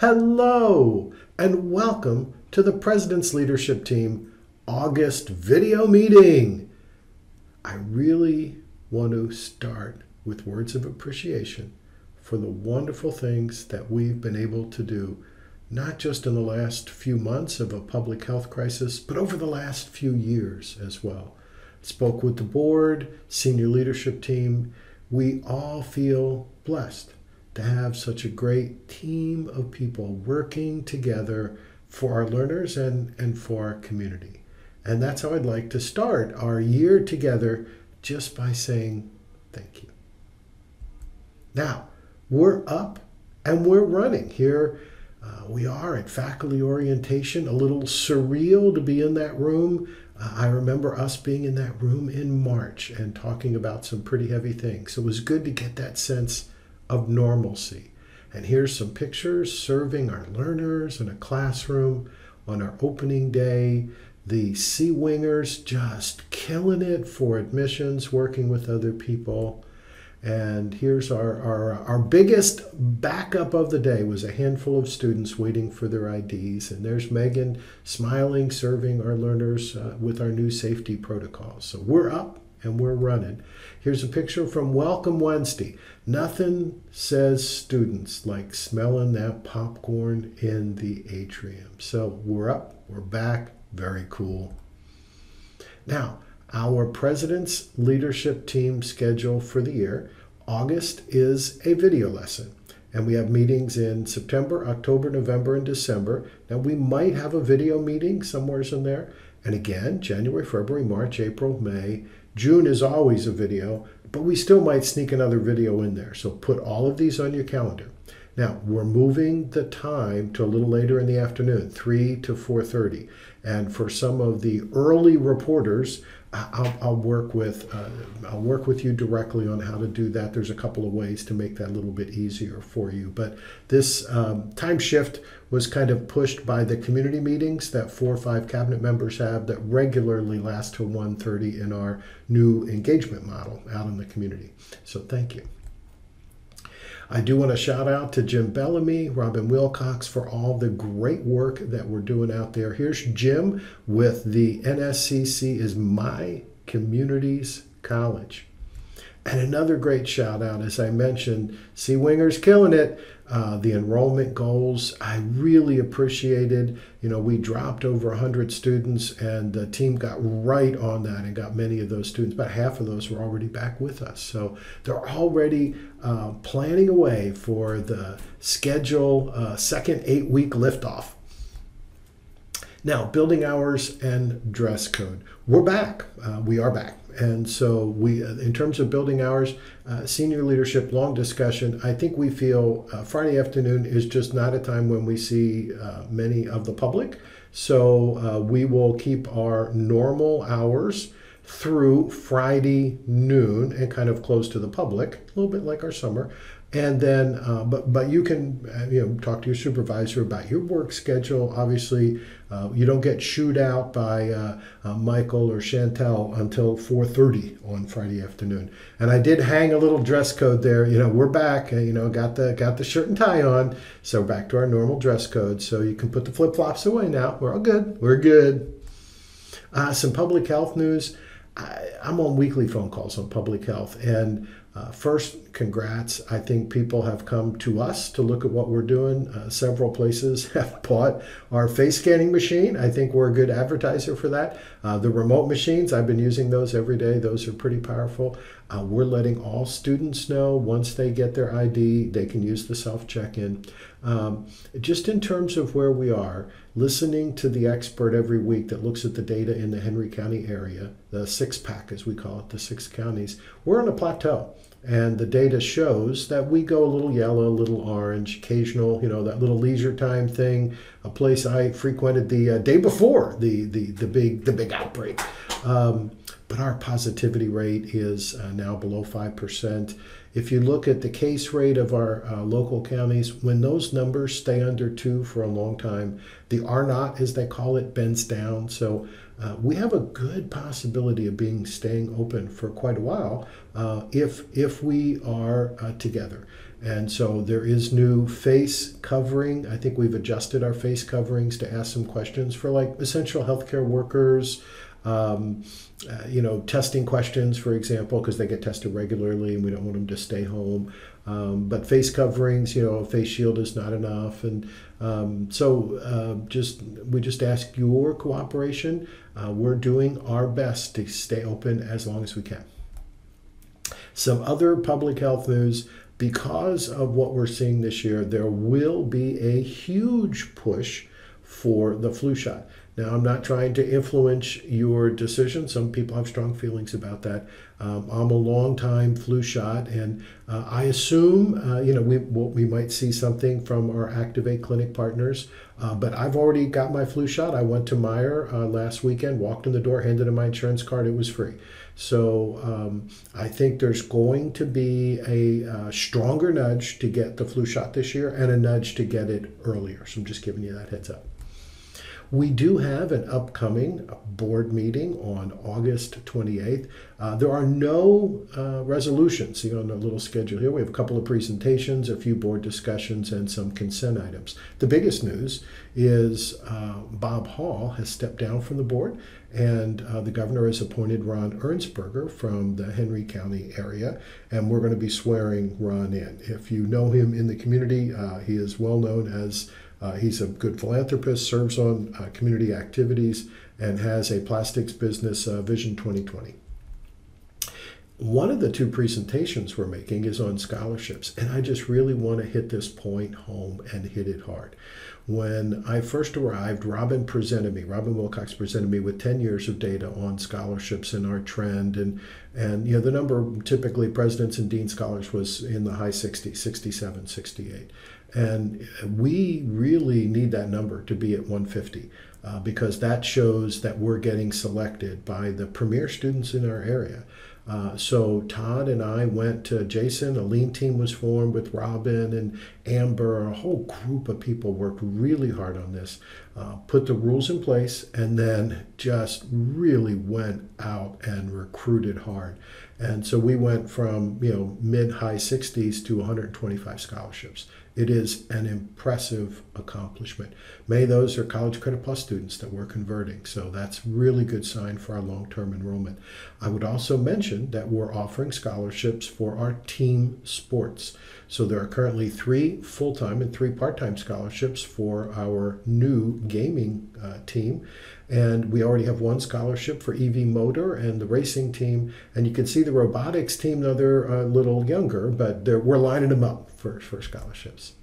Hello, and welcome to the President's Leadership Team August video meeting. I really want to start with words of appreciation for the wonderful things that we've been able to do, not just in the last few months of a public health crisis, but over the last few years as well. Spoke with the board, senior leadership team. We all feel blessed to have such a great team of people working together for our learners and for our community. And that's how I'd like to start our year together, just by saying thank you. Now, we're up and we're running. Here we are at faculty orientation, a little surreal to be in that room. I remember us being in that room in March and talking about some pretty heavy things. It was good to get that sense of normalcy. And here's some pictures serving our learners in a classroom on our opening day. The Sea Wingers just killing it for admissions, working with other people. And here's our biggest backup of the day was a handful of students waiting for their IDs. And there's Megan smiling, serving our learners with our new safety protocols. So we're up and we're running. Here's a picture from Welcome Wednesday. Nothing says students like smelling that popcorn in the atrium. So we're up, we're back, very cool. Now, our President's Leadership Team schedule for the year. August is a video lesson. And we have meetings in September, October, November, and December. Now, we might have a video meeting somewhere in there. And again, January, February, March, April, May. June is always a video, but we still might sneak another video in there. So put all of these on your calendar. Now, we're moving the time to a little later in the afternoon, 3 to 4:30. And for some of the early reporters, I'll work with you directly on how to do that. There's a couple of ways to make that a little bit easier for you. But this time shift was kind of pushed by the community meetings that 4 or 5 cabinet members have that regularly last till 1:30 in our new engagement model out in the community. So thank you. I do want to shout out to Jim Bellamy, Robin Wilcox for all the great work that we're doing out there. Here's Jim with the NSCC is My Community's College. And another great shout out, as I mentioned, Sea Wingers killing it. The enrollment goals, I really appreciated. You know, we dropped over 100 students and the team got right on that and got many of those students. About half of those were already back with us. So they're already planning away for the schedule second 8-week liftoff. Now, building hours and dress code. We're back. We are back. And so we, in terms of building hours, senior leadership, long discussion. I think we feel Friday afternoon is just not a time when we see many of the public. So we will keep our normal hours through Friday noon and kind of close to the public, a little bit like our summer. And then, but you can talk to your supervisor about your work schedule. Obviously, you don't get shooed out by Michael or Chantel until 4:30 on Friday afternoon. And I did hang a little dress code there. You know, we're back. Got the shirt and tie on. So back to our normal dress code. So you can put the flip flops away now. We're all good. We're good. Some public health news. I'm on weekly phone calls on public health, and first, congrats. I think people have come to us to look at what we're doing. Several places have bought our face scanning machine. I think we're a good advertiser for that. The remote machines, I've been using those every day. Those are pretty powerful. We're letting all students know once they get their ID, they can use the self-check-in. Just in terms of where we are, listening to the expert every week that looks at the data in the Henry County area, the 6-pack as we call it, the 6 counties, we're on a plateau. And the data shows that we go a little yellow, a little orange, occasional, that little leisure time thing, a place I frequented the day before the big outbreak. But our positivity rate is now below 5%. If you look at the case rate of our local counties, when those numbers stay under 2 for a long time, the R0, as they call it, bends down. So we have a good possibility of staying open for quite a while if we are together. And so there is new face covering. I think we've adjusted our face coverings to ask some questions for like essential healthcare workers, testing questions, for example, because they get tested regularly and we don't want them to stay home. But face coverings, a face shield is not enough. And we just ask your cooperation. We're doing our best to stay open as long as we can. Some other public health news. Because of what we're seeing this year, there will be a huge push for the flu shot. Now, I'm not trying to influence your decision. Some people have strong feelings about that. I'm a long-time flu shot, and I assume, we might see something from our Activate Clinic partners, but I've already got my flu shot. I went to Meijer last weekend, walked in the door, handed in my insurance card. It was free. So I think there's going to be a stronger nudge to get the flu shot this year and a nudge to get it earlier. So I'm just giving you that heads up. We do have an upcoming board meeting on August 28th. There are no resolutions. See on the little schedule here, we have a couple of presentations, a few board discussions, and some consent items. The biggest news is Bob Hall has stepped down from the board, and the governor has appointed Ron Ernstberger from the Henry County area, and we're going to be swearing Ron in. If you know him in the community, he is well known as he's a good philanthropist, serves on community activities, and has a plastics business, Vision 2020. One of the two presentations we're making is on scholarships, and I just really want to hit this point home and hit it hard. When I first arrived, Robin Wilcox presented me with 10 years of data on scholarships and our trend, and the number typically presidents and dean scholars was in the high 60s, 67, 68. And we really need that number to be at 150 because that shows that we're getting selected by the premier students in our area. So Todd and I went to Jason, a lean team was formed with Robin and Amber, a whole group of people worked really hard on this, put the rules in place, and then just really went out and recruited hard. And so we went from mid-high 60s to 125 scholarships. It is an impressive accomplishment. Many of those are College Credit Plus students that we're converting, so that's really good sign for our long-term enrollment. I would also mention that we're offering scholarships for our team sports. So there are currently 3 full-time and 3 part-time scholarships for our new gaming team. And we already have 1 scholarship for EV motor and the racing team. And you can see the robotics team, though they're a little younger, but we're lining them up for scholarships.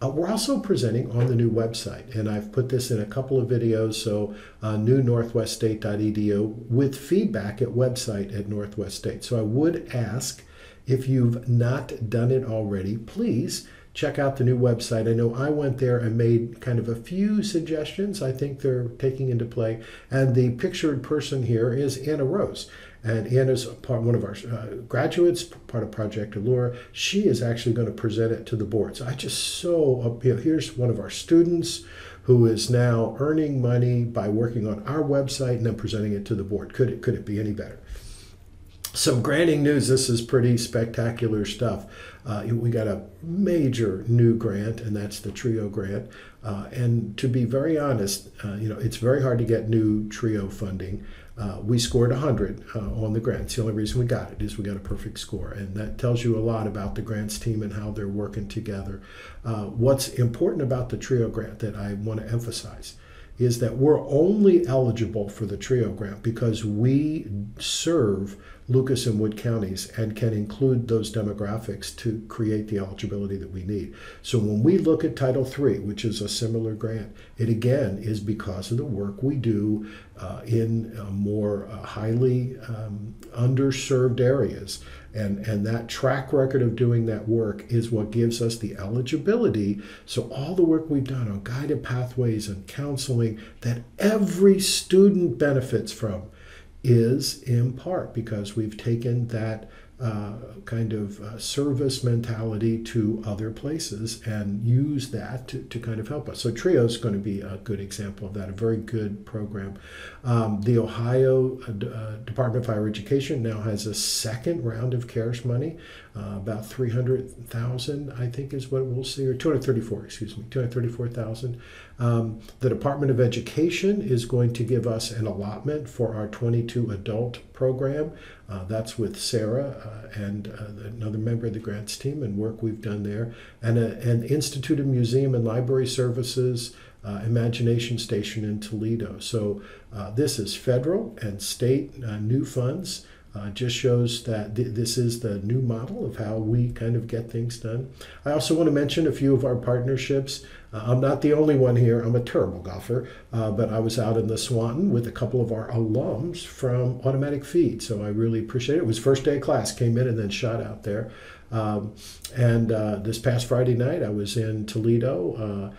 We're also presenting on the new website, and I've put this in a couple of videos, so newnorthweststate.edu with feedback at website at Northwest State. So I would ask, if you've not done it already, please check out the new website. I know I went there and made kind of a few suggestions I think they're taking into play. And the pictured person here is Anna Rose. And Anna's one of our graduates, part of Project Allure. She is actually going to present it to the board. So I just here's one of our students who is now earning money by working on our website and then presenting it to the board. Could it be any better? Some granting news. This is pretty spectacular stuff. We got a major new grant, and that's the TRIO grant. And to be very honest, it's very hard to get new TRIO funding. We scored 100 on the grant. It's the only reason we got it is we got a perfect score. And that tells you a lot about the grants team and how they're working together. What's important about the TRIO grant that I want to emphasize is that we're only eligible for the TRIO grant because we serve Lucas and Wood counties and can include those demographics to create the eligibility that we need. So when we look at Title III, which is a similar grant, it again is because of the work we do in more highly underserved areas. And that track record of doing that work is what gives us the eligibility. So all the work we've done on guided pathways and counseling that every student benefits from is in part because we've taken that kind of service mentality to other places and use that to kind of help us. So TRIO is going to be a good example of that, a very good program. The Ohio Department of Higher Education now has a second round of CARES money. about 300,000, I think is what we'll see, or 234, excuse me, 234,000. The Department of Education is going to give us an allotment for our 22 adult program. That's with Sarah and another member of the grants team and work we've done there. And an Institute of Museum and Library Services Imagination Station in Toledo. So this is federal and state new funds. Just shows that this is the new model of how we kind of get things done. I also want to mention a few of our partnerships. I'm not the only one here. I'm a terrible golfer, but I was out in the Swanton with a couple of our alums from Automatic Feed, so I really appreciate it. It was first day of class, came in and then shot out there. This past Friday night, I was in Toledo.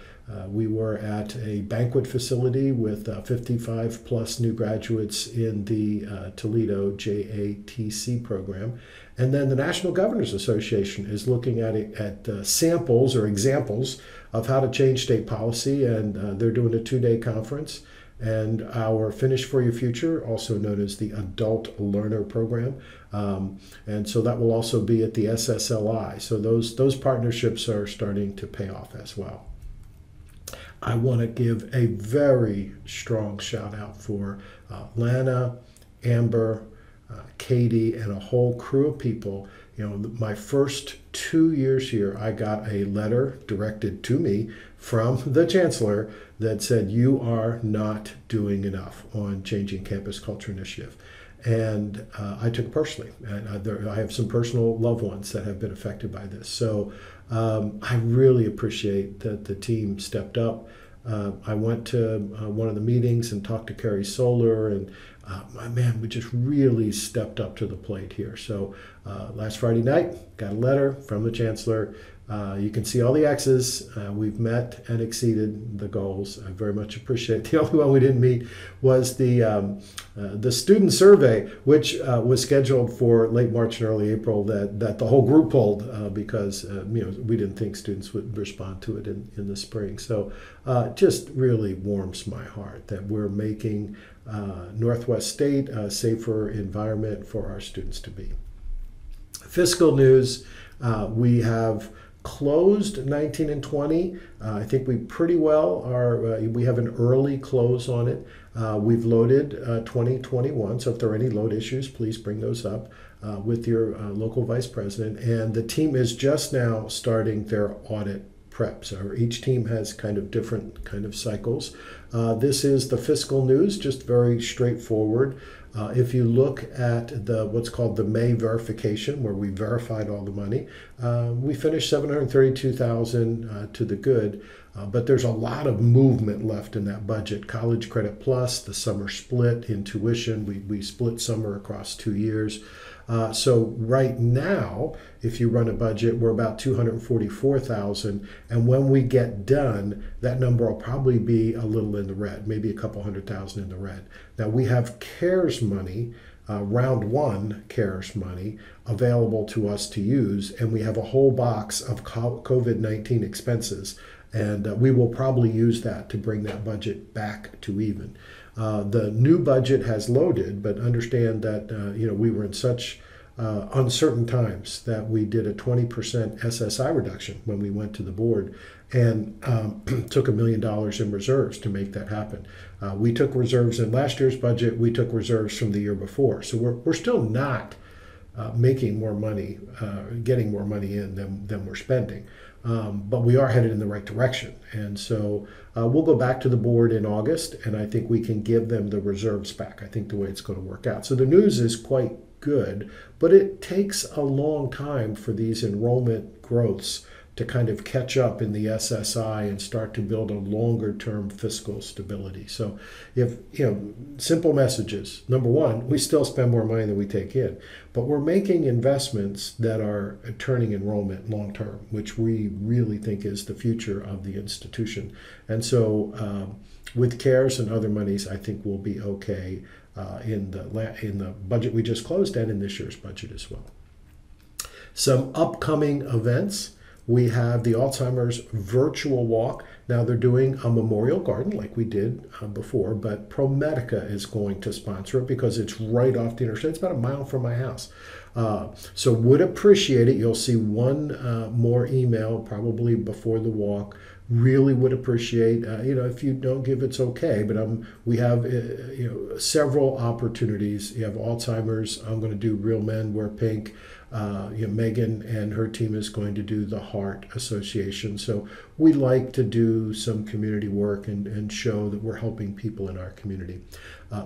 We were at a banquet facility with 55 plus new graduates in the Toledo JATC program. And then the National Governors Association is looking at samples or examples of how to change state policy, and they're doing a 2-day conference. And our Finish for Your Future, also known as the Adult Learner Program. And so that will also be at the SSLI. So those partnerships are starting to pay off as well. I want to give a very strong shout out for Lana, Amber, Katie, and a whole crew of people. You know, my first 2 years here, I got a letter directed to me from the chancellor that said, "You are not doing enough on changing campus culture initiative." And I took it personally. And I have some personal loved ones that have been affected by this. So I really appreciate that the team stepped up. I went to one of the meetings and talked to Carrie Solar, and man, we just really stepped up to the plate here. So last Friday night, got a letter from the chancellor. You can see all the X's. We've met and exceeded the goals. I very much appreciate it. The only one we didn't meet was the student survey, which was scheduled for late March and early April, that the whole group pulled because we didn't think students would respond to it in the spring. So just really warms my heart that we're making Northwest State a safer environment for our students to be. Fiscal news, we have closed 19 and 20. I think we pretty well are, we have an early close on it. We've loaded 2021, so if there are any load issues, please bring those up with your local vice president. And the team is just now starting their audit prep. So each team has kind of different kind of cycles. This is the fiscal news, just very straightforward. If you look at what's called the May verification, where we verified all the money, we finished $732,000 to the good, but there's a lot of movement left in that budget. College Credit Plus, the summer split in tuition, we split summer across 2 years. So right now, if you run a budget, we're about $244,000, and when we get done, that number will probably be a little in the red, maybe a couple $100,000 in the red. Now we have CARES money, round one CARES money available to us to use, and we have a whole box of COVID-19 expenses, and we will probably use that to bring that budget back to even. The new budget has loaded, but understand that we were in such uncertain times that we did a 20% SSI reduction when we went to the board and took $1 million in reserves to make that happen. We took reserves in last year's budget. We took reserves from the year before. So we're still not making more money, getting more money in than we're spending. But we are headed in the right direction. And so we'll go back to the board in August, and I think we can give them the reserves back. I think the way it's going to work out. So the news is quite good, but it takes a long time for these enrollment growths to kind of catch up in the SSI and start to build a longer term fiscal stability. So if, simple messages. Number one, we still spend more money than we take in, but we're making investments that are turning enrollment long term, which we really think is the future of the institution. And so with CARES and other monies, I think we'll be okay in the budget we just closed and in this year's budget as well. Some upcoming events. We have the Alzheimer's virtual walk. Now they're doing a memorial garden like we did before, but ProMedica is going to sponsor it because it's right off the interstate. It's about a mile from my house. So would appreciate it. You'll see one more email probably before the walk. Really would appreciate, if you don't give, it's okay. But we have, several opportunities. You have Alzheimer's. I'm going to do Real Men Wear Pink. Megan and her team is going to do the Heart Association. So we like to do some community work and show that we're helping people in our community.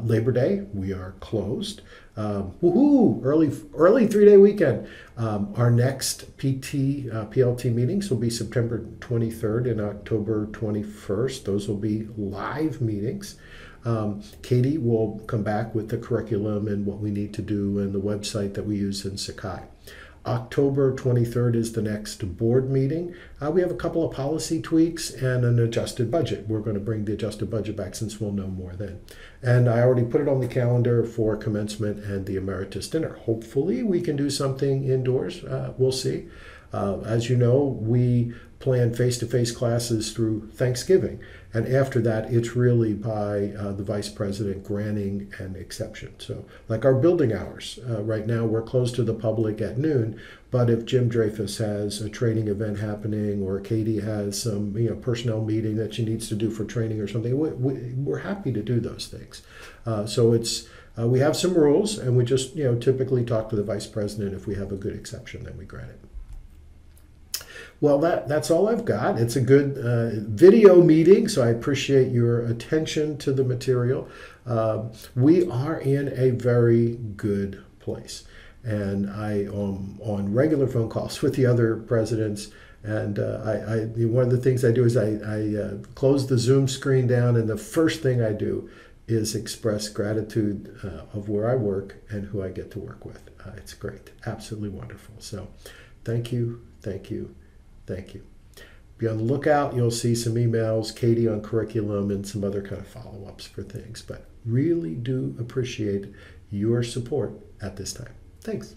Labor Day, we are closed. Woohoo! Early 3-day weekend. Our next PLT meetings will be September 23rd and October 21st. Those will be live meetings. Katie will come back with the curriculum and what we need to do and the website that we use in Sakai. October 23rd is the next board meeting. We have a couple of policy tweaks and an adjusted budget. We're going to bring the adjusted budget back since we'll know more then. And I already put it on the calendar for commencement and the emeritus dinner. Hopefully we can do something indoors. We'll see. As you know, we plan face-to-face classes through Thanksgiving. And after that, it's really by the vice president granting an exception. So like our building hours, right now we're closed to the public at noon, but if Jim Dreyfus has a training event happening or Katie has some personnel meeting that she needs to do for training or something, we're happy to do those things. So it's we have some rules, and we just typically talk to the vice president. If we have a good exception, then we grant it. Well, that's all I've got. It's a good video meeting, so I appreciate your attention to the material. We are in a very good place, and I am on regular phone calls with the other presidents. And one of the things I do is I close the Zoom screen down, and the first thing I do is express gratitude of where I work and who I get to work with. It's great, absolutely wonderful. So thank you, thank you. Thank you. Be on the lookout. You'll see some emails, Katie on curriculum, and some other kind of follow-ups for things. But really do appreciate your support at this time. Thanks.